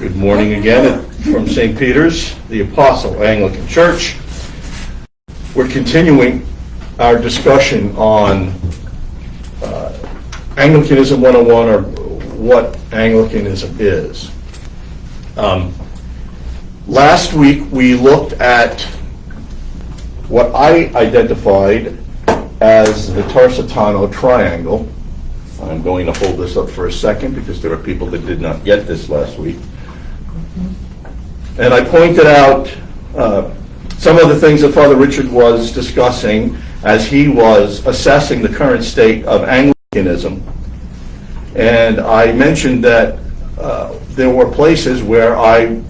Good morning again from St. Peter's, the Apostle Anglican Church. We're continuing our discussion on Anglicanism 101, or what Anglicanism is. Last week we looked at what I identified as the Tarsitano Triangle. I'm going to hold this up for a second because there are people that did not get this last week. And I pointed out some of the things that Father Richard was discussing as he was assessing the current state of Anglicanism. And I mentioned that there were places where I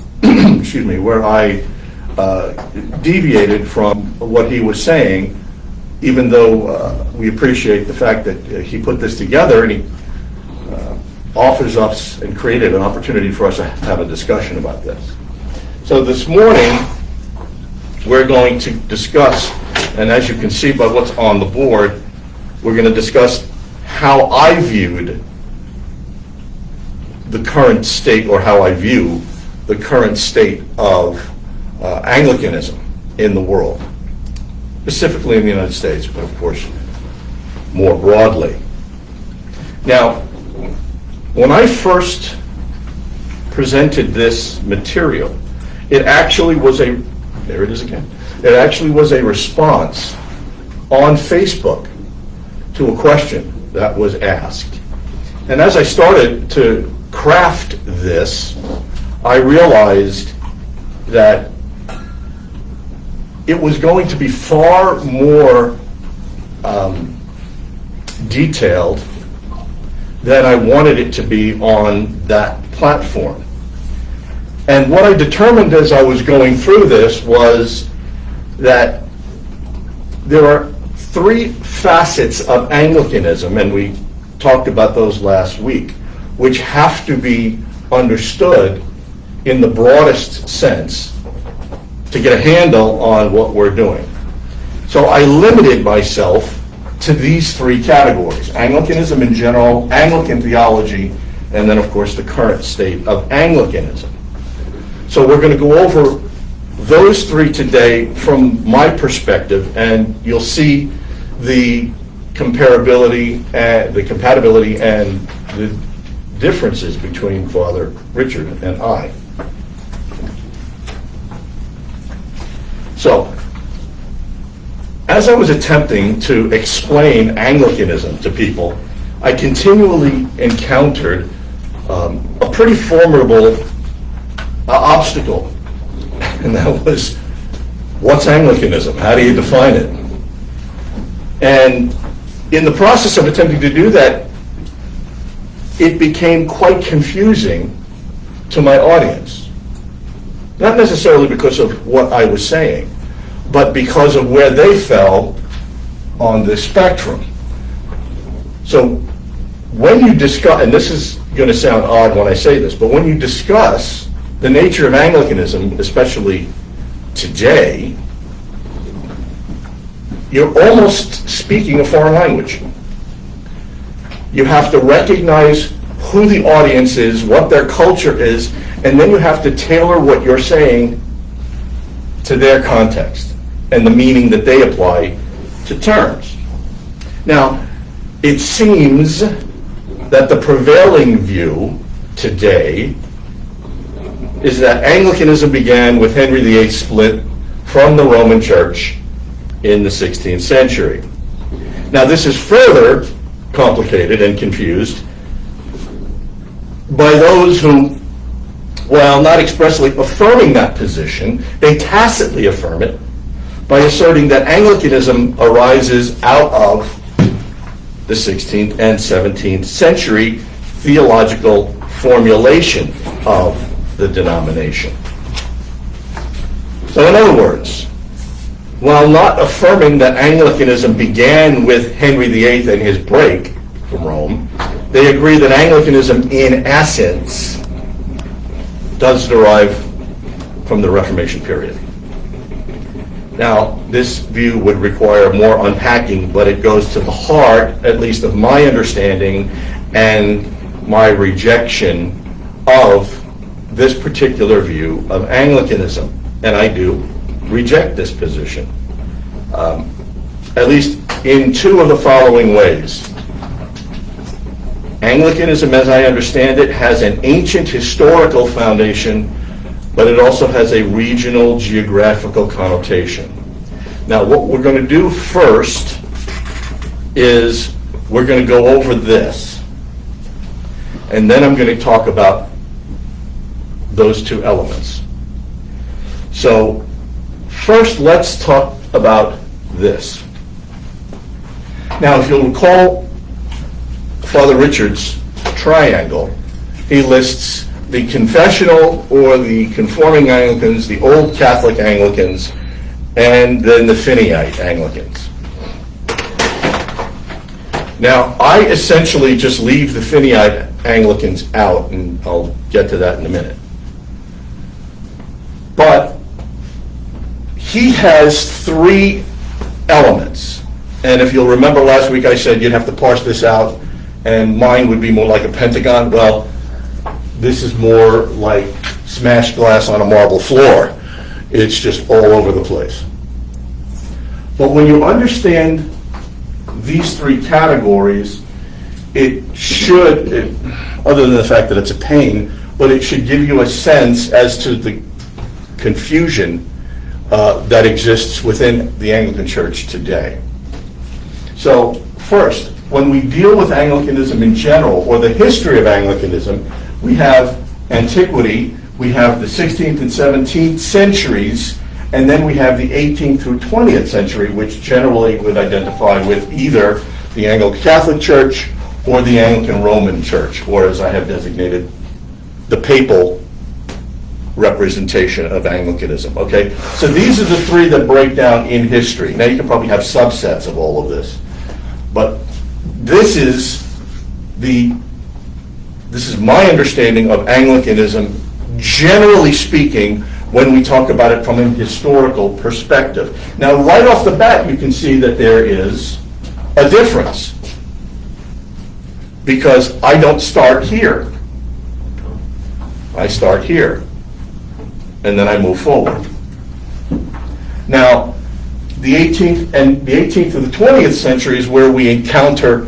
deviated from what he was saying, even though we appreciate the fact that he put this together and he offers us and created an opportunity for us to have a discussion about this. So this morning, we're going to discuss, and as you can see by what's on the board, we're going to discuss how I viewed the current state, or how I view the current state of Anglicanism in the world, specifically in the United States, but of course more broadly. Now, when I first presented this material, it actually was a response on Facebook to a question that was asked. And as I started to craft this, I realized that it was going to be far more detailed than I wanted it to be on that platform. And what I determined as I was going through this was that there are three facets of Anglicanism, and we talked about those last week, which have to be understood in the broadest sense to get a handle on what we're doing. So I limited myself to these three categories: Anglicanism in general, Anglican theology, and then of course the current state of Anglicanism. So we're going to go over those three today from my perspective, and you'll see the comparability and the compatibility and the differences between Father Richard and I. So, as I was attempting to explain Anglicanism to people, I continually encountered a pretty formidable obstacle, and that was, what's Anglicanism? How do you define it? And in the process of attempting to do that, it became quite confusing to my audience. Not necessarily because of what I was saying, but because of where they fell on the spectrum. So when you discuss, and this is going to sound odd when I say this, but when you discuss the nature of Anglicanism, especially today, you're almost speaking a foreign language. You have to recognize who the audience is, what their culture is, and then you have to tailor what you're saying to their context and the meaning that they apply to terms. Now, it seems that the prevailing view today is that Anglicanism began with Henry VIII's split from the Roman Church in the 16th century. Now, this is further complicated and confused by those who, while not expressly affirming that position, they tacitly affirm it by asserting that Anglicanism arises out of the 16th and 17th century theological formulation of the denomination. So in other words, while not affirming that Anglicanism began with Henry VIII and his break from Rome, they agree that Anglicanism in essence does derive from the Reformation period. Now, this view would require more unpacking, but it goes to the heart, at least of my understanding and my rejection of this particular view of Anglicanism, and I do reject this position, at least in two of the following ways. Anglicanism, as I understand it, has an ancient historical foundation, but it also has a regional geographical connotation. Now, what we're going to do first is we're going to go over this, and then I'm going to talk about those two elements. So, first, let's talk about this. Now, if you'll recall Father Richard's triangle, he lists the confessional or the conforming Anglicans, the Old Catholic Anglicans, and then the Finneyite Anglicans. Now, I essentially just leave the Finneyite Anglicans out, and I'll get to that in a minute. But he has three elements. And if you'll remember last week, I said you'd have to parse this out, and mine would be more like a pentagon. Well, this is more like smashed glass on a marble floor. It's just all over the place. But when you understand these three categories, it should, other than the fact that it's a pain, but it should give you a sense as to the confusion that exists within the Anglican Church today. So, first, when we deal with Anglicanism in general, or the history of Anglicanism, we have antiquity, we have the 16th and 17th centuries, and then we have the 18th through 20th century, which generally would identify with either the Anglo-Catholic Church or the Anglican Roman Church, or as I have designated, the papal representation of Anglicanism, okay? So these are the three that break down in history. Now you can probably have subsets of all of this, but this is my understanding of Anglicanism, generally speaking, when we talk about it from a historical perspective. Now, right off the bat, you can see that there is a difference, because I don't start here. I start here, and then I move forward. Now, the 18th to the 20th century is where we encounter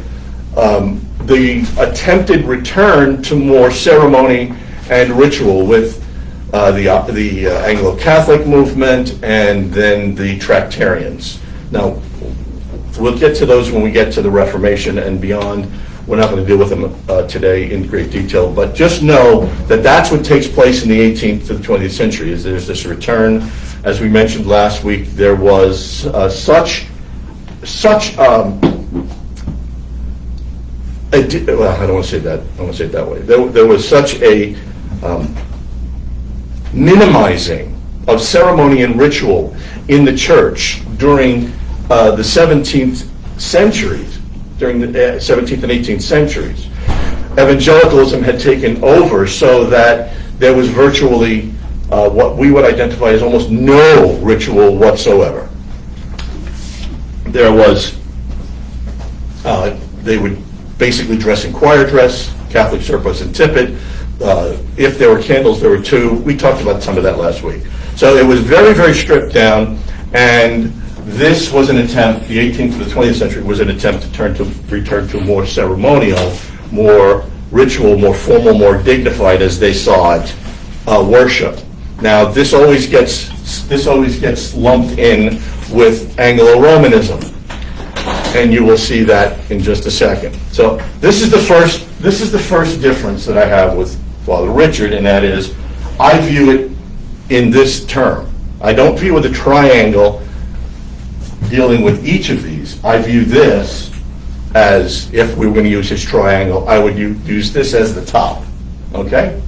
the attempted return to more ceremony and ritual with the Anglo-Catholic movement and then the Tractarians. Now, we'll get to those when we get to the Reformation and beyond. We're not going to deal with them today in great detail, but just know that that's what takes place in the 18th to the 20th century, is there's this return. As we mentioned last week, there was such well, I don't want to say that. I want to say it that way. There was such a minimizing of ceremony and ritual in the church during the 17th centuries, during the 17th and 18th centuries. Evangelicalism had taken over, so that there was virtually what we would identify as almost no ritual whatsoever. There was, they would basically dress in choir dress, Catholic surplice and tippet. If there were candles, there were two. We talked about some of that last week. So it was very, very stripped down, and this was an attempt, the 18th to the 20th century was an attempt to return to more ceremonial, more ritual, more formal, more dignified, as they saw it, worship. Now, this always gets lumped in with Anglo-Romanism, and you will see that in just a second. So this is the first difference that I have with Father Richard, and that is, I view it in this term. I don't view the triangle dealing with each of these. I view this as, if we were going to use his triangle, I would use this as the top. Okay?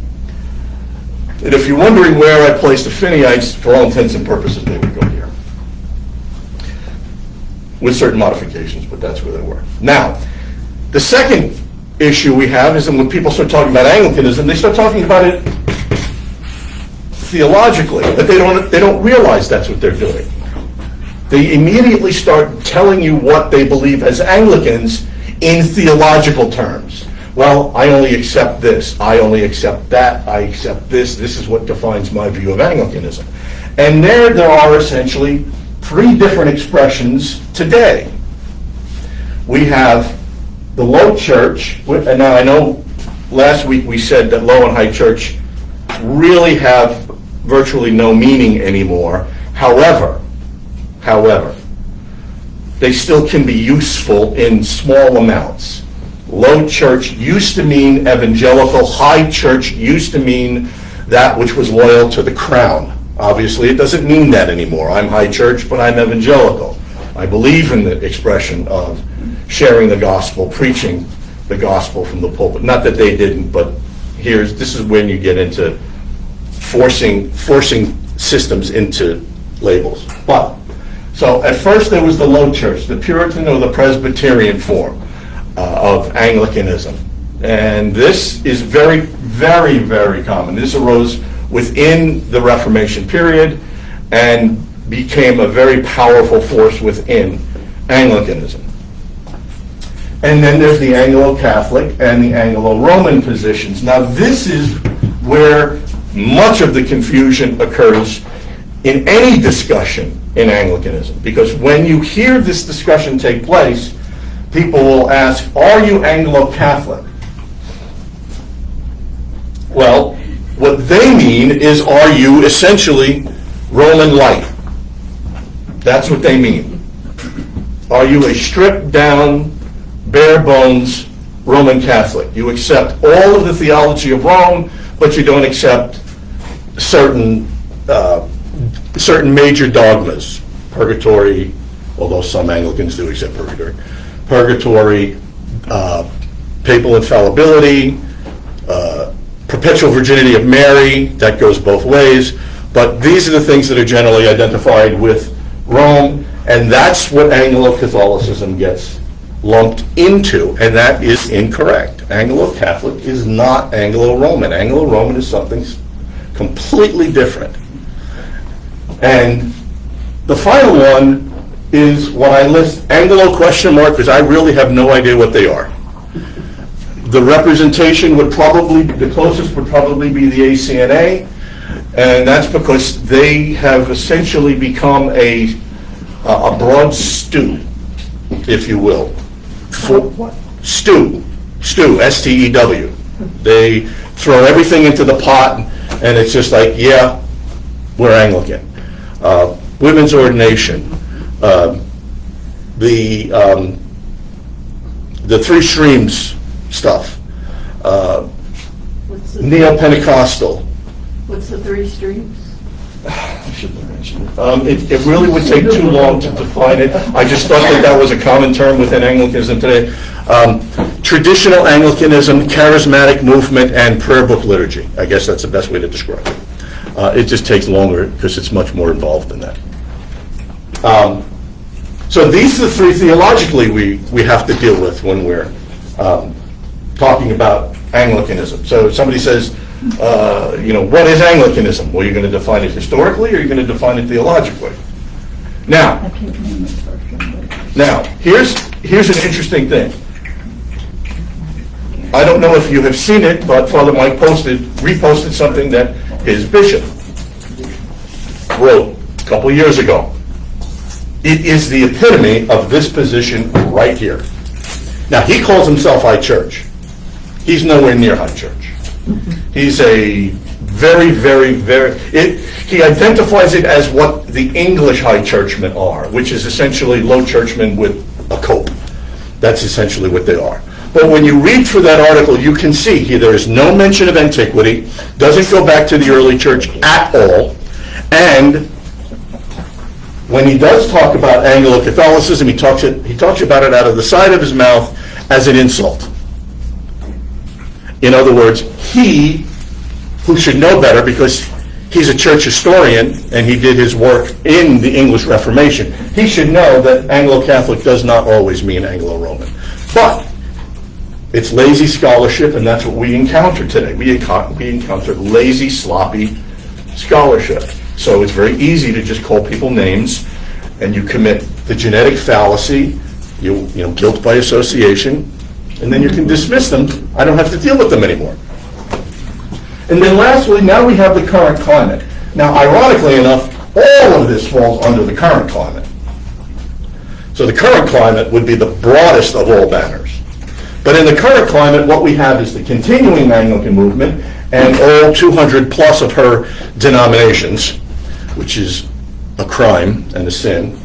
And if you're wondering where I place the Finneyeites, for all intents and purposes, they would go here, with certain modifications, but that's where they were. Now, the second issue we have is that when people start talking about Anglicanism, they start talking about it theologically, but they don't realize that's what they're doing. They immediately start telling you what they believe as Anglicans in theological terms. well, I only accept this, I only accept that, I accept this is what defines my view of Anglicanism. And there are essentially three different expressions today. We have the low church, and now I know last week we said that low and high church really have virtually no meaning anymore. However, they still can be useful in small amounts. Low church used to mean evangelical. High church used to mean that which was loyal to the crown. Obviously, it doesn't mean that anymore. I'm high church, but I'm evangelical. I believe in the expression of sharing the gospel, preaching the gospel from the pulpit. Not that they didn't, but this is when you get into forcing systems into labels. So at first there was the low church, the Puritan or the Presbyterian form of Anglicanism. And this is very, very, very common. This arose within the Reformation period and became a very powerful force within Anglicanism. And then there's the Anglo-Catholic and the Anglo-Roman positions. Now this is where much of the confusion occurs in any discussion in Anglicanism, because when you hear this discussion take place, people will ask, are you Anglo-Catholic? Well, what they mean is, are you essentially Roman light? That's what they mean. Are you a stripped down, bare bones Roman Catholic? You accept all of the theology of Rome, but you don't accept certain major dogmas. Purgatory, although some Anglicans do accept purgatory, papal infallibility, perpetual virginity of Mary, that goes both ways, but these are the things that are generally identified with Rome, and that's what Anglo-Catholicism gets lumped into, and that is incorrect. Anglo-Catholic is not Anglo-Roman. Anglo-Roman is something completely different. And the final one is what I list Anglo question mark, because I really have no idea what they are. The representation would probably, the closest would probably be the ACNA, and that's because they have essentially become a broad stew, if you will. Stew, S-T-E-W. They throw everything into the pot, and it's just like, yeah, we're Anglican. Women's ordination, the three streams stuff, Neo-Pentecostal. What's the three streams? I shouldn't have mentioned it. It really would take too long to define it. I just thought that was a common term within Anglicanism today. Traditional Anglicanism, charismatic movement, and prayer book liturgy. I guess that's the best way to describe it. It just takes longer because it's much more involved than that. So these are the three theologically we have to deal with when we're talking about Anglicanism. So somebody says, what is Anglicanism? Well, you're going to define it historically, or you're going to define it theologically. Now, here's an interesting thing. I don't know if you have seen it, but Father Mike reposted something that his bishop wrote a couple of years ago. It is the epitome of this position right here. Now, he calls himself high church. He's nowhere near high church. He's a very, very, he identifies it as what the English high churchmen are, which is essentially low churchmen with a cope. That's essentially what they are. But when you read through that article, you can see here there is no mention of antiquity, doesn't go back to the early church at all, and when he does talk about Anglo-Catholicism, he talks about it out of the side of his mouth as an insult. In other words, he, who should know better because he's a church historian and he did his work in the English Reformation, he should know that Anglo-Catholic does not always mean Anglo-Roman. But it's lazy scholarship, and that's what we encounter today. We encounter lazy, sloppy scholarship. So it's very easy to just call people names, and you commit the genetic fallacy, guilt by association, And then you can dismiss them. I don't have to deal with them anymore. And then lastly, now we have the current climate. Now, ironically enough, all of this falls under the current climate. So the current climate would be the broadest of all banners. But in the current climate, what we have is the continuing Anglican movement and all 200 plus of her denominations, which is a crime and a sin.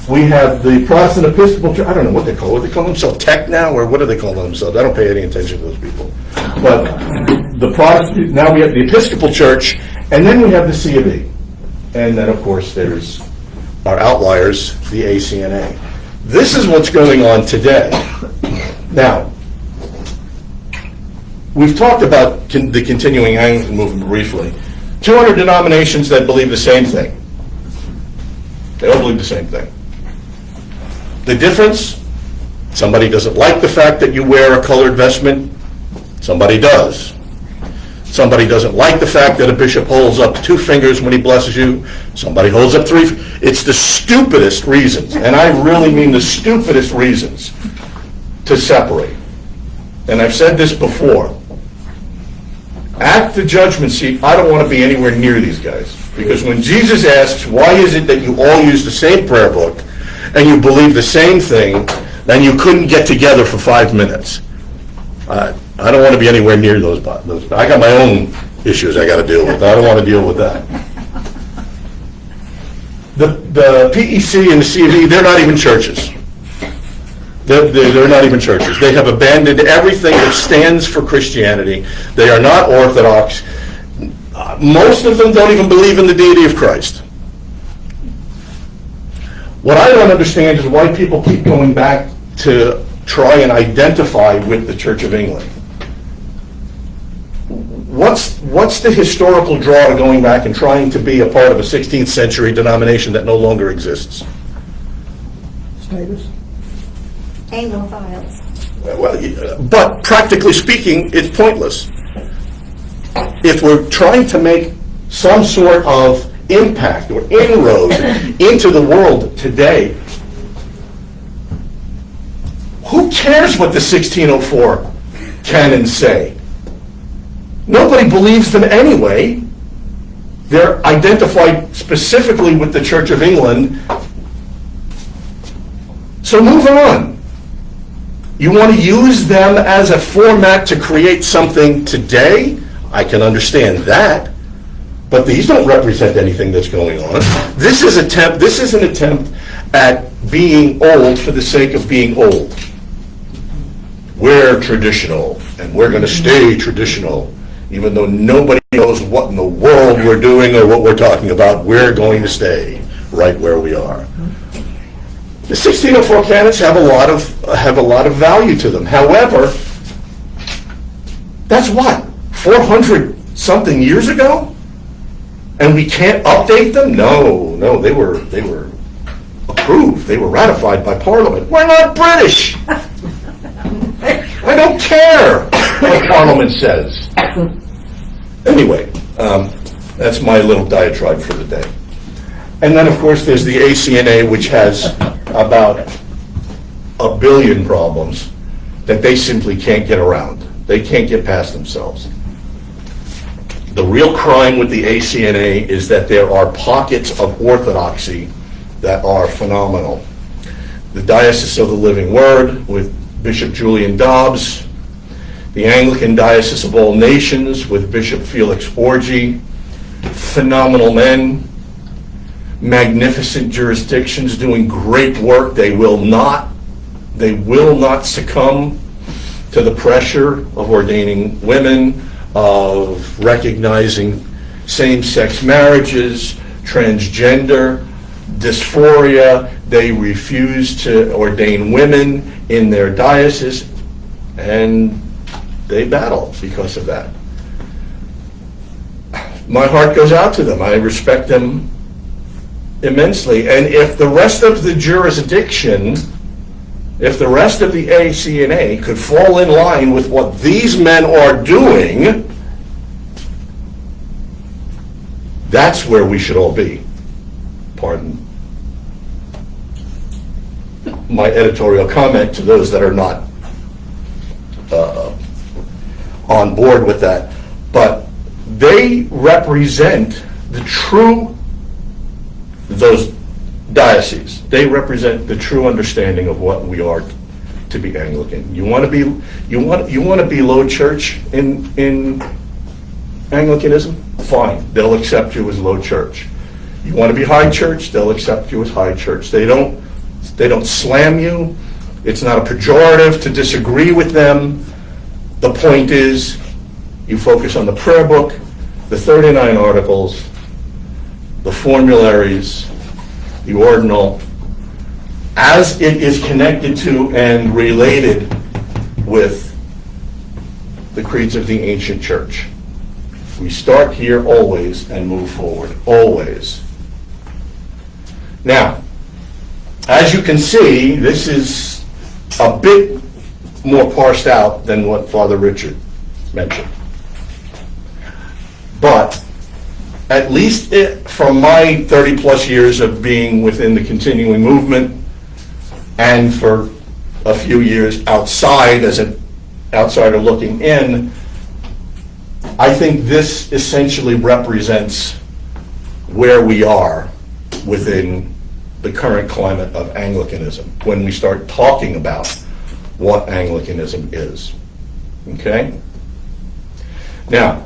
We have the Protestant Episcopal Church. I don't know what they call it. What they call themselves, tech now, or what do they call themselves? I don't pay any attention to those people. But the Protestant, now we have the Episcopal Church, and then we have the C of E. And then, of course, there's our outliers, the ACNA. This is what's going on today. Now, we've talked about the continuing Anglican movement briefly. 200 denominations that believe the same thing. They all believe the same thing. The difference, somebody doesn't like the fact that you wear a colored vestment, somebody does. Somebody doesn't like the fact that a bishop holds up 2 fingers when he blesses you, somebody holds up 3. It's the stupidest reasons, and I really mean the stupidest reasons to separate. And I've said this before. At the judgment seat, I don't want to be anywhere near these guys. Because when Jesus asks, why is it that you all use the same prayer book and you believe the same thing, then you couldn't get together for 5 minutes. I don't want to be anywhere near those. I got my own issues I got to deal with. I don't want to deal with that. The PEC and the CVE, they're not even churches. They're not even churches. They have abandoned everything that stands for Christianity. They are not Orthodox. Most of them don't even believe in the deity of Christ. What I don't understand is why people keep going back to try and identify with the Church of England. What's the historical draw to going back and trying to be a part of a 16th century denomination that no longer exists? Status. Anglophiles. Well, but practically speaking, it's pointless. If we're trying to make some sort of impact or inroad into the world today, who cares what the 1604 canons say? Nobody believes them anyway. They're identified specifically with the Church of England. So move on. You want to use them as a format to create something today? I can understand that. But these don't represent anything that's going on. This is an attempt at being old for the sake of being old. We're traditional, and we're going to stay traditional. Even though nobody knows what in the world we're doing or what we're talking about, we're going to stay right where we are. The 1604 canons have a lot of value to them. However, that's what, 400 something years ago, and we can't update them? No, they were approved. They were ratified by Parliament. We're not British. I don't care what Parliament says. Anyway, that's my little diatribe for the day. And then, of course, there's the ACNA, which has about 1 billion problems that they simply can't get around. They can't get past themselves. The real crime with the ACNA is that there are pockets of orthodoxy that are phenomenal. The Diocese of the Living Word with Bishop Julian Dobbs, the Anglican Diocese of All Nations with Bishop Felix Orgy, phenomenal men, magnificent jurisdictions doing great work. They will not succumb to the pressure of ordaining women, of recognizing same-sex marriages, transgender, dysphoria. They refuse to ordain women in their diocese, and they battle because of that. My heart goes out to them. I respect them immensely. And if the rest of the jurisdiction, if the rest of the ACNA could fall in line with what these men are doing, that's where we should all be. Pardon my editorial comment to those that are not on board with that. But they represent those dioceses. They represent the true understanding of what we are to be Anglican. You want to be low church in Anglicanism? Fine, they'll accept you as low church. You want to be high church? They'll accept you as high church. They don't slam you. It's not a pejorative to disagree with them. The point is, you focus on the prayer book, the 39 articles, the formularies, the ordinal, as it is connected to and related with the creeds of the ancient church. We start here always and move forward, always. Now, as you can see, this is a bit more parsed out than what Father Richard mentioned. But at least from my 30 plus years of being within the continuing movement and for a few years outside as an outsider looking in, I think this essentially represents where we are within the current climate of Anglicanism when we start talking about what Anglicanism is. Okay? Now,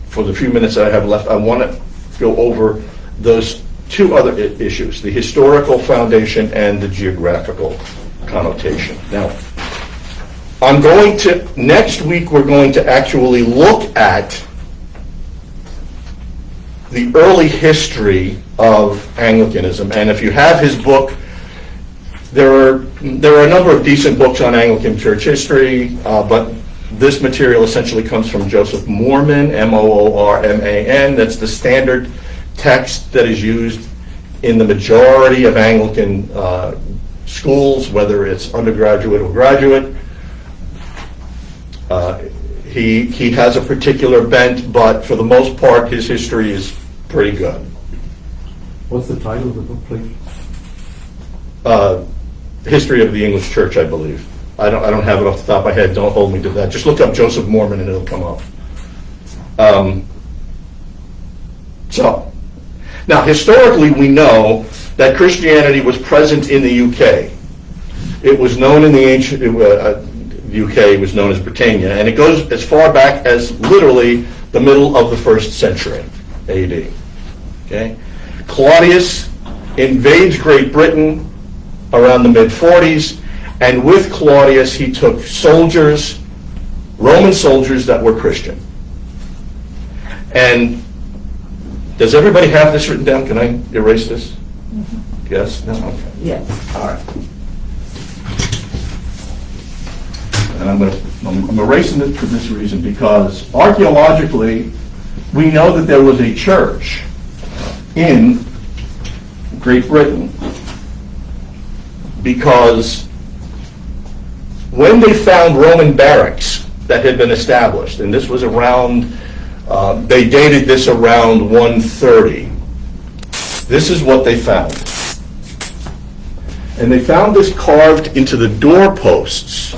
for the few minutes that I have left, I want to go over those two other issues, the historical foundation and the geographical connotation. Now, next week we're going to actually look at the early history of Anglicanism. And if you have his book, there are a number of decent books on Anglican church history, but this material essentially comes from Joseph Moorman, Moorman. That's the standard text that is used in the majority of Anglican schools, whether it's undergraduate or graduate. He has a particular bent, but for the most part, his history is pretty good. What's the title of the book, please? History of the English Church, I believe. I don't have it off the top of my head. Don't hold me to that. Just look up Joseph Moorman and it'll come up. So, now historically we know that Christianity was present in the UK. It was known in the ancient UK was known as Britannia, and it goes as far back as literally the middle of the 1st century AD. Okay? Claudius invades Great Britain around the mid-40s, and with Claudius he took soldiers, Roman soldiers that were Christian. And does everybody have this written down? Can I erase this? Mm-hmm. Yes? No? Okay. Yes. All right. And I'm erasing it for this reason, because archaeologically we know that there was a church in Great Britain, because when they found Roman barracks that had been established, and this was around, they dated this around 130. This is what they found. And they found this carved into the doorposts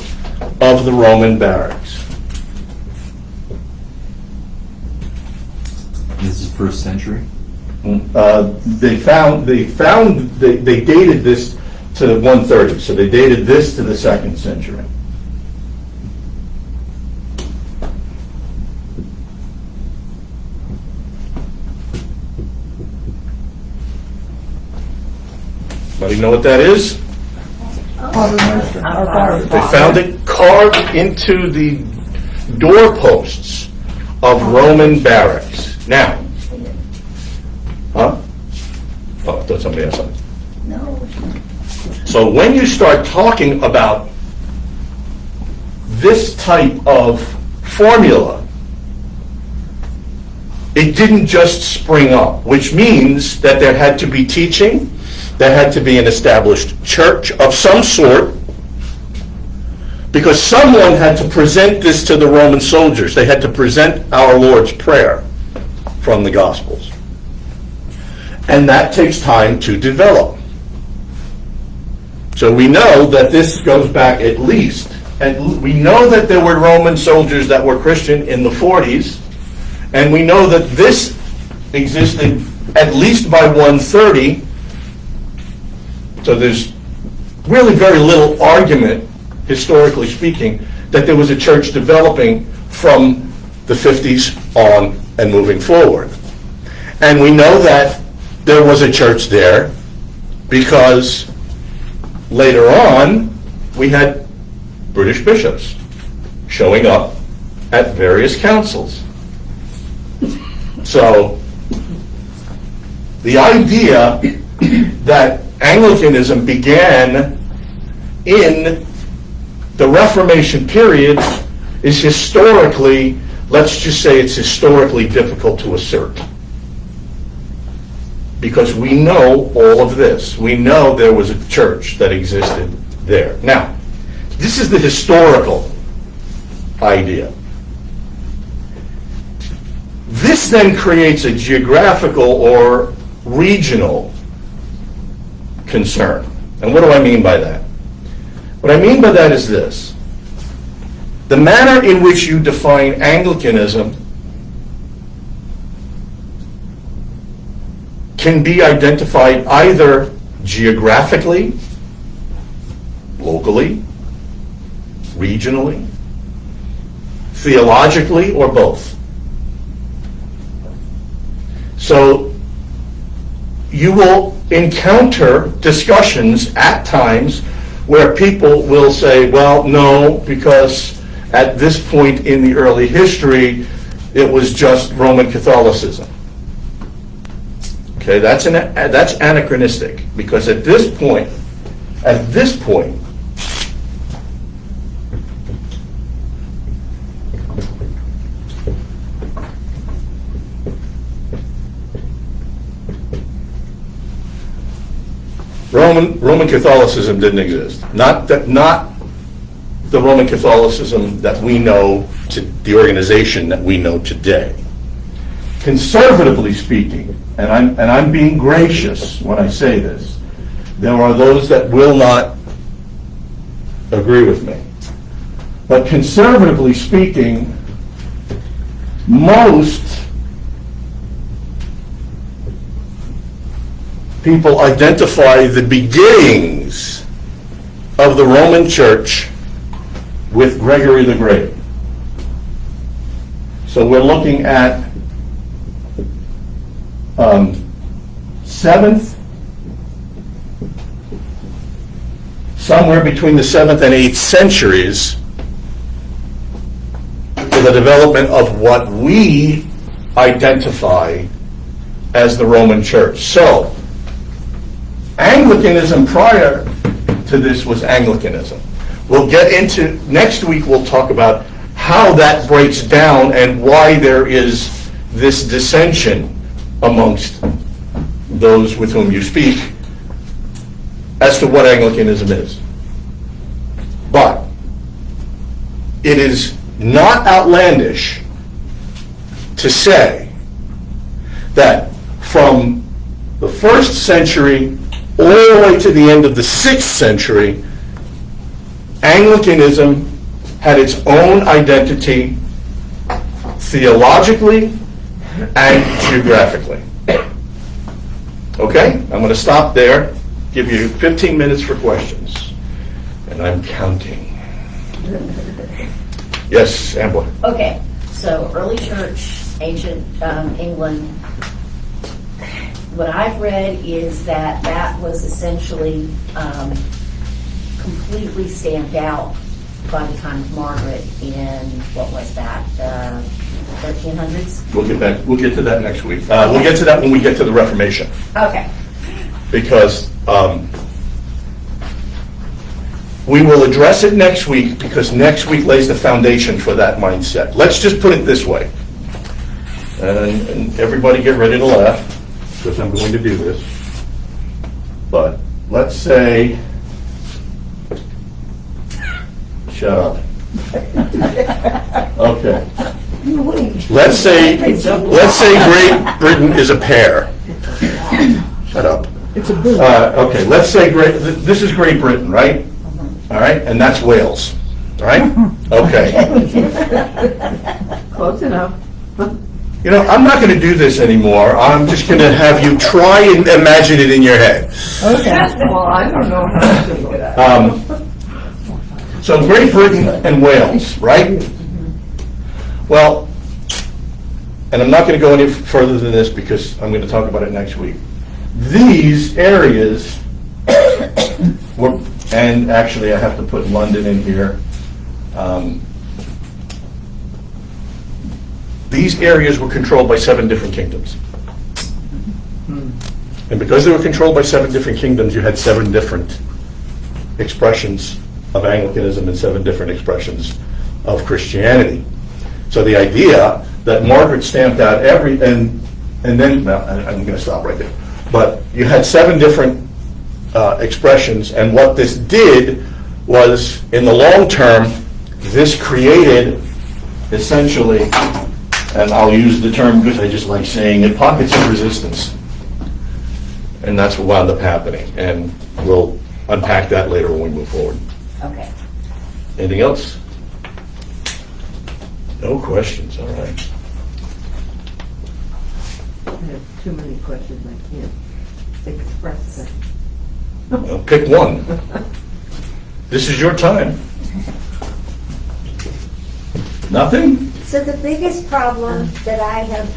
of the Roman barracks. This is 1st century? They dated this to 130, so they dated this to the 2nd century. Anybody know what that is? They found it carved into the doorposts of Roman barracks. Now, huh? Oh, I thought somebody had something. No. So when you start talking about this type of formula, it didn't just spring up, which means that there had to be teaching, there had to be an established church of some sort, because someone had to present this to the Roman soldiers. They had to present our Lord's Prayer from the Gospels. And that takes time to develop. So we know that this goes back at least, and we know that there were Roman soldiers that were Christian in the 40s, and we know that this existed at least by 130. So there's really very little argument, historically speaking, that there was a church developing from the 50s on and moving forward. And we know that there was a church there because later on we had British bishops showing up at various councils. So the idea that Anglicanism began in the Reformation period is historically, let's just say it's historically difficult to assert. Because we know all of this. We know there was a church that existed there. Now, this is the historical idea. This then creates a geographical or regional concern. And what do I mean by that? What I mean by that is this. The manner in which you define Anglicanism can be identified either geographically, locally, regionally, theologically, or both. So you will encounter discussions at times where people will say, well, no, because at this point in the early history, it was just Roman Catholicism. Okay, that's anachronistic, because at this point, Roman Catholicism didn't exist. Not the Roman Catholicism that we know, the organization that we know today. Conservatively speaking, and I'm being gracious when I say this, there are those that will not agree with me. But conservatively speaking, most people identify the beginnings of the Roman Church with Gregory the Great. So we're looking at 7th, somewhere between the 7th and 8th centuries, for the development of what we identify as the Roman Church. So, Anglicanism prior to this was Anglicanism. We'll get into, next week we'll talk about how that breaks down and why there is this dissension amongst those with whom you speak as to what Anglicanism is. But it is not outlandish to say that from the 1st century all the way to the end of the 6th century, Anglicanism had its own identity theologically and geographically. Okay? I'm going to stop there, give you 15 minutes for questions. And I'm counting. Yes, Amber. Okay, so early church, ancient England. What I've read is that was essentially completely stamped out by the time of Margaret in, what was that, 1300s? We'll get to that next week. We'll get to that when we get to the Reformation. Okay. Because we will address it next week, because next week lays the foundation for that mindset. Let's just put it this way. And everybody get ready to laugh, because I'm going to do this. But let's say, shut up. Okay. Let's say Great Britain is a pear. Shut up. It's a boom. Okay, let's say this is Great Britain, right? All right, and that's Wales, all right? Okay. Close enough. You know, I'm not going to do this anymore. I'm just going to have you try and imagine it in your head. Okay. Well, I don't know how to do that. So Great Britain and Wales, right? Well, and I'm not going to go any further than this because I'm going to talk about it next week. These areas were, and actually I have to put London in here. These areas were controlled by 7 different kingdoms. And because they were controlled by 7 different kingdoms, you had 7 different expressions of Anglicanism and 7 different expressions of Christianity. So the idea that Margaret stamped out and then, well, I'm going to stop right there. But you had 7 different expressions, and what this did was, in the long term, this created essentially, and I'll use the term because I just like saying it, pockets of resistance. And that's what wound up happening. And we'll unpack that later when we move forward. Okay. Anything else? No questions, all right. I have too many questions, I can't express them. Well, pick one. This is your time. Nothing? So the biggest problem that I have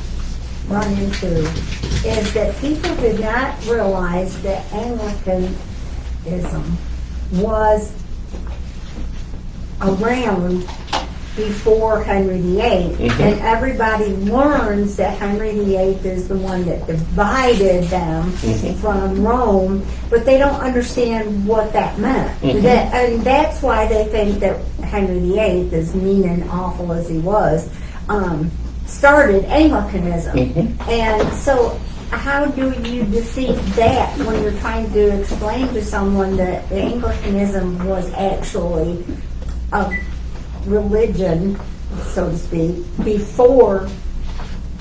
run into is that people did not realize that Anglicanism was around before Henry VIII, and everybody learns that Henry VIII is the one that divided them from Rome, but they don't understand what that meant. And that's why they think that Henry VIII, as mean and awful as he was, started Anglicanism. And so how do you defeat that when you're trying to explain to someone that Anglicanism was actually a religion, so to speak, before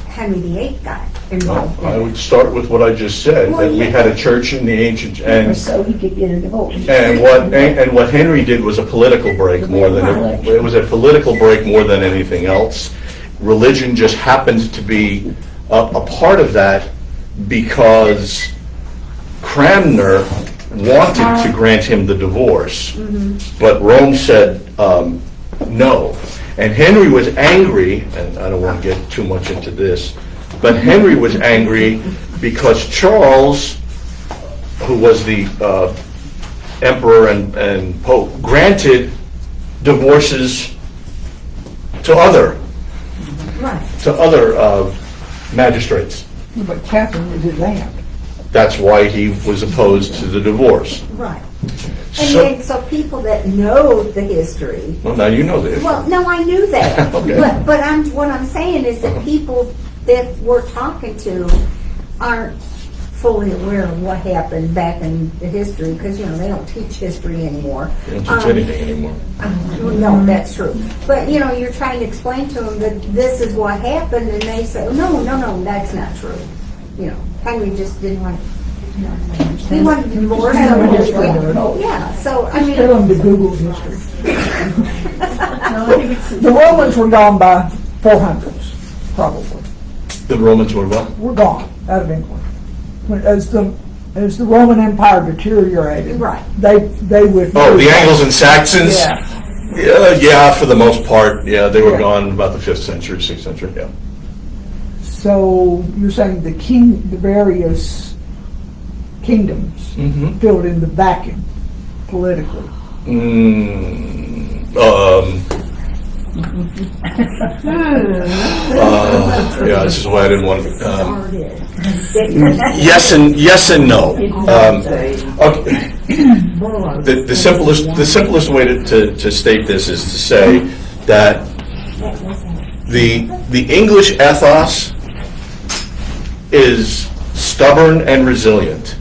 Henry VIII got involved? I would start with what I just said, that we had a church in the ancient, and So he could get a divorce. what Henry did was a political break more than it was a political break more than anything else. Religion just happened to be a part of that because Cranmer wanted to grant him the divorce, but Rome said no. And Henry was angry, and I don't want to get too much into this, but Henry was angry because Charles, who was the emperor and pope, granted divorces to other magistrates. But Catherine was his aunt. That's why he was opposed to the divorce. Right. And so people that know the history. Well, now you know the history. Well, no, I knew that. Okay. But what I'm saying is that people that we're talking to aren't fully aware of what happened back in the history, because they don't teach history anymore. They don't teach anything anymore. No, that's true. But you're trying to explain to them that this is what happened, and they say, no, that's not true. Henry just didn't want. He wanted to divorce them. Yeah. So I mean, Tell him to Google history. The Romans were gone by 400s, probably. The Romans were what? Were gone out of England. As the Roman Empire deteriorated, Right. They would. Oh, the Angles and Saxons? Yeah. Yeah, for the most part. Yeah, they were gone about the 5th century, 6th century, yeah. So you're saying the various kingdoms filled in the vacuum politically. Yeah, this is why I didn't want to. Yes and no. Okay. The simplest way to state this is to say that the English ethos is stubborn and resilient,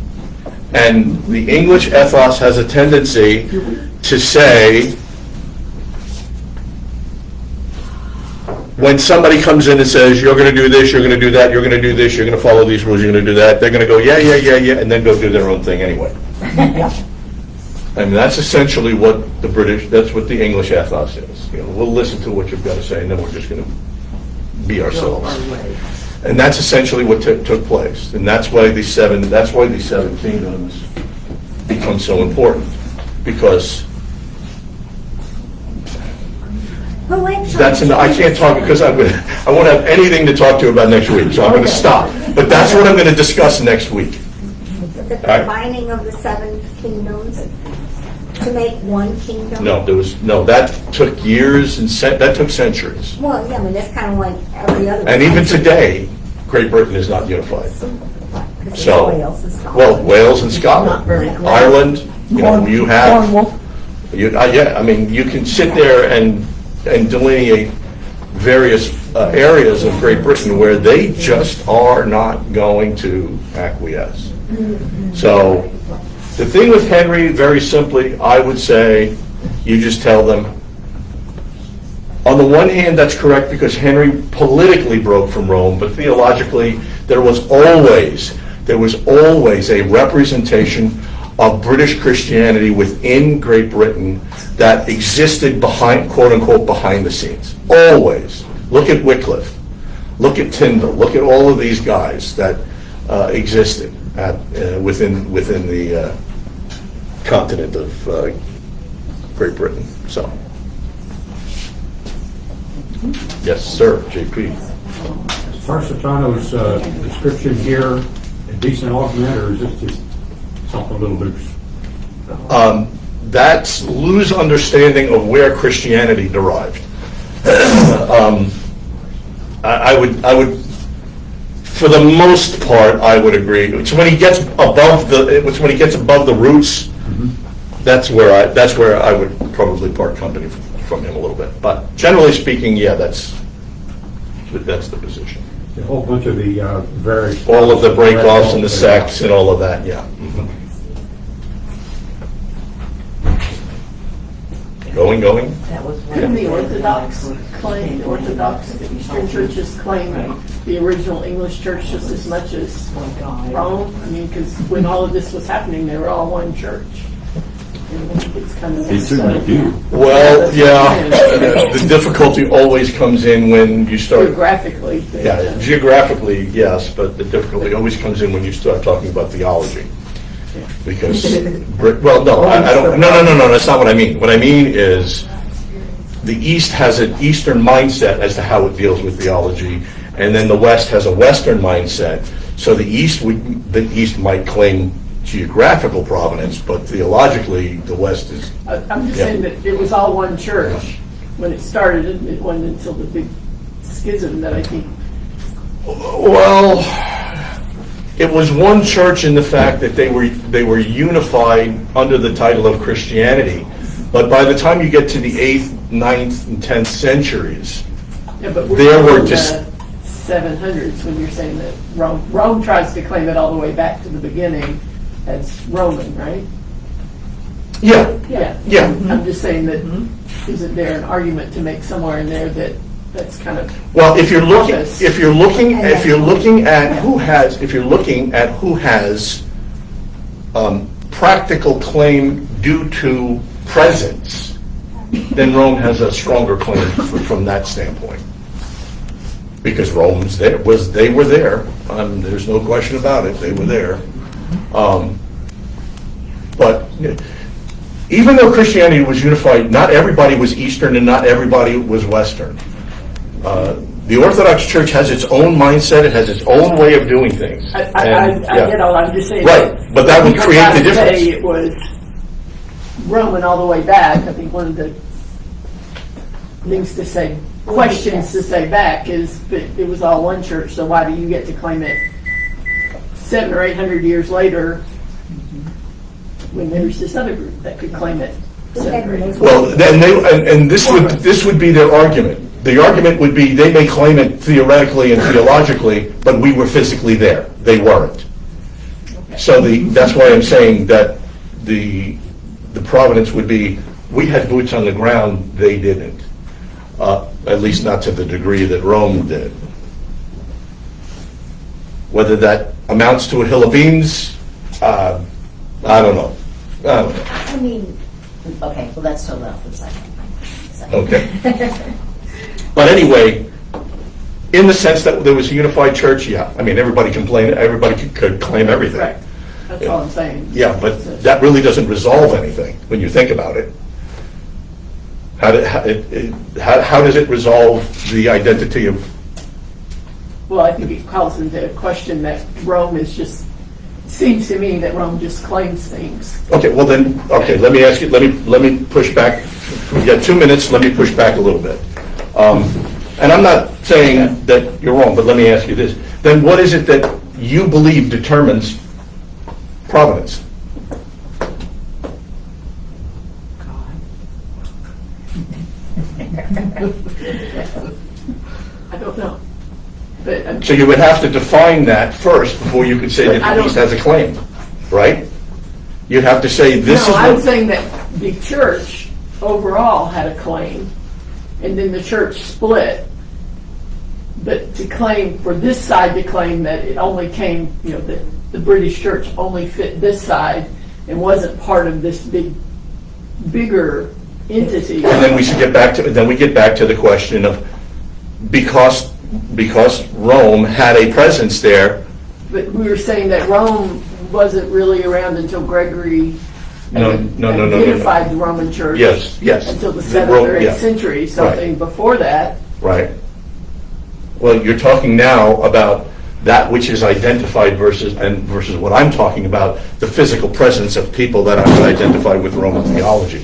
and the English ethos has a tendency to say when somebody comes in and says, you're going to do this, you're going to do that, you're going to do this, you're going to follow these rules, you're going to do that, they're going to go, yeah, and then go do their own thing anyway. I mean, that's essentially what that's what the English ethos is. You know, we'll listen to what you've got to say, and then we're just going to be ourselves. And that's essentially what took place. And that's why these seven kingdoms become so important, because I can't talk because I won't have anything to talk to you about next week, so I'm going to stop. But that's what I'm going to discuss next week. The combining of the 7 kingdoms to make one kingdom? No, that took years and that took centuries. Well, yeah, I mean, that's kind of like every other. And even today, Great Britain is not unified. So, Wales and Scotland, Ireland, you have, I mean, you can sit there and delineate various areas of Great Britain where they just are not going to acquiesce. So, the thing with Henry, very simply, I would say, you just tell them, on the one hand, that's correct because Henry politically broke from Rome, but theologically, there was always a representation of British Christianity within Great Britain that existed behind, quote unquote, behind the scenes. Always. Look at Wycliffe. Look at Tyndale. Look at all of these guys that existed within the continent of Great Britain. So, yes, sir, JP. Tarsitano's description here a decent augment, or is this just something a little loose? That's loose understanding of where Christianity derived. I would, for the most part, I would agree. It's when he gets above the roots. That's where I would probably part company from him a little bit. But generally speaking, yeah, that's the position. A whole bunch of the various... All of the break-offs and the sects and all of that, yeah. Going. That was one. Couldn't the Orthodox Eastern churches claim the original English church just as much as Rome? I mean, because when all of this was happening, they were all one church. It's kind of They certainly do. Well, yeah, the difficulty always comes in when you start... Geographically. Yeah, geographically, yes, but the difficulty always comes in when you start talking about theology. Because, well, no, I don't, no, that's not what I mean. What I mean is the East has an Eastern mindset as to how it deals with theology, and then the West has a Western mindset. So the East might claim geographical provenance, but theologically, the West is... I'm just saying that it was all one church when it started. It wasn't until the big schism that I think... Well, it was one church in the fact that they were unified under the title of Christianity, but by the time you get to the 8th, 9th, and 10th centuries, Yeah, but there were in just... the 700s when you're saying that Rome tries to claim it all the way back to the beginning as Roman, right? Yeah. Yeah. I'm just saying that isn't there an argument to make somewhere in there that's kind of... Well, if you're looking at who has practical claim due to presence, then Rome has a stronger claim from that standpoint. Because Rome's there, they were there. There's no question about it. They were there. But even though Christianity was unified, not everybody was Eastern and not everybody was Western. The Orthodox Church has its own mindset. It has its own way of doing things. I get all. I'm just saying. Right, but that would create the difference. Say it was Roman all the way back. I think one of the things to say, questions to say back is that it was all one church. So why do you get to claim it 700 or 800 years later when there's this other group that could claim it? Well, then this would be their argument. The argument would be they may claim it theoretically and theologically, but we were physically there. They weren't. So that's why I'm saying that the providence would be we had boots on the ground, they didn't. at least not to the degree that Rome did. Whether that amounts to a hill of beans, I don't know. I mean, okay, well, that's totally off to the side. Okay. But anyway, in the sense that there was a unified church, yeah. I mean, everybody could claim everything. Right. That's all I'm saying. Yeah, but that really doesn't resolve anything when you think about it. How does it resolve the identity of? Well, I think it calls into question that Rome is just, seems to me that Rome just claims things. Okay, well then, okay, let me ask you, let me push back. We got 2 minutes, let me push back a little bit. And I'm not saying that you're wrong, but let me ask you this. Then what is it that you believe determines providence? I don't know. But So you would have to define that first before you could say that I the East don't- has a claim, right? You'd have to say this no, is I'm what. saying that the church overall had a claim, and then the church split. But to claim, for this side to claim that it only came, that the British church only fit this side and wasn't part of this bigger entity. And then we should get back to the question of because Rome had a presence there. But we were saying that Rome wasn't really around until Gregory identified the Roman Church. Yes. Until the The 7th Rome- or 8th yeah. century, something before that. Right. Well, you're talking now about that which is identified versus what I'm talking about, the physical presence of people that I would identify with Roman theology.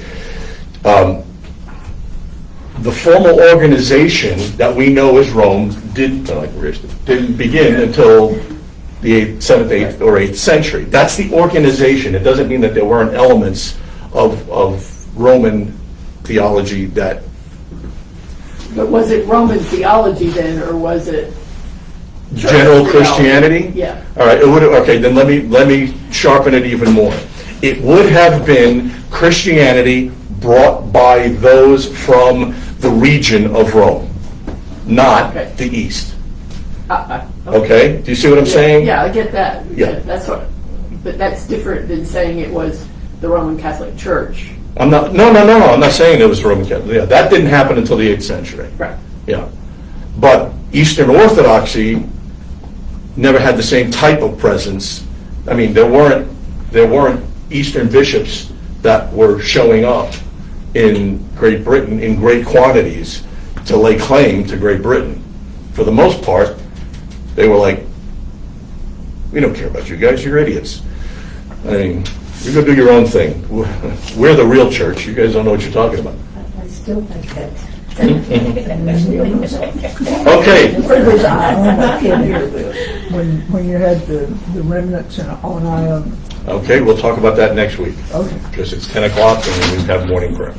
The formal organization that we know as Rome didn't begin until the 7th, 8th, or 8th century. That's the organization. It doesn't mean that there weren't elements of Roman theology that. But was it Roman theology then, or was it church General theology? Christianity? Yeah. All right. Okay. Then let me sharpen it even more. It would have been Christianity brought by those from the region of Rome, not Okay. the East. Okay. Okay. Do you see what I'm saying? Yeah, I get that. Yeah. That's what. But that's different than saying it was the Roman Catholic Church. I'm not. No. I'm not saying it was Roman Catholic. Yeah, that didn't happen until the 8th century. Right. Yeah. But Eastern Orthodoxy never had the same type of presence. I mean, there weren't Eastern bishops that were showing up in Great Britain in great quantities to lay claim to Great Britain. For the most part, they were like, we don't care about you guys, you're idiots. I mean, you go do your own thing. We're the real church. You guys don't know what you're talking about. I still think that. Okay. When you had the remnants on Iona. Okay, we'll talk about that next week. Okay. Because it's 10 o'clock and we have morning prayer.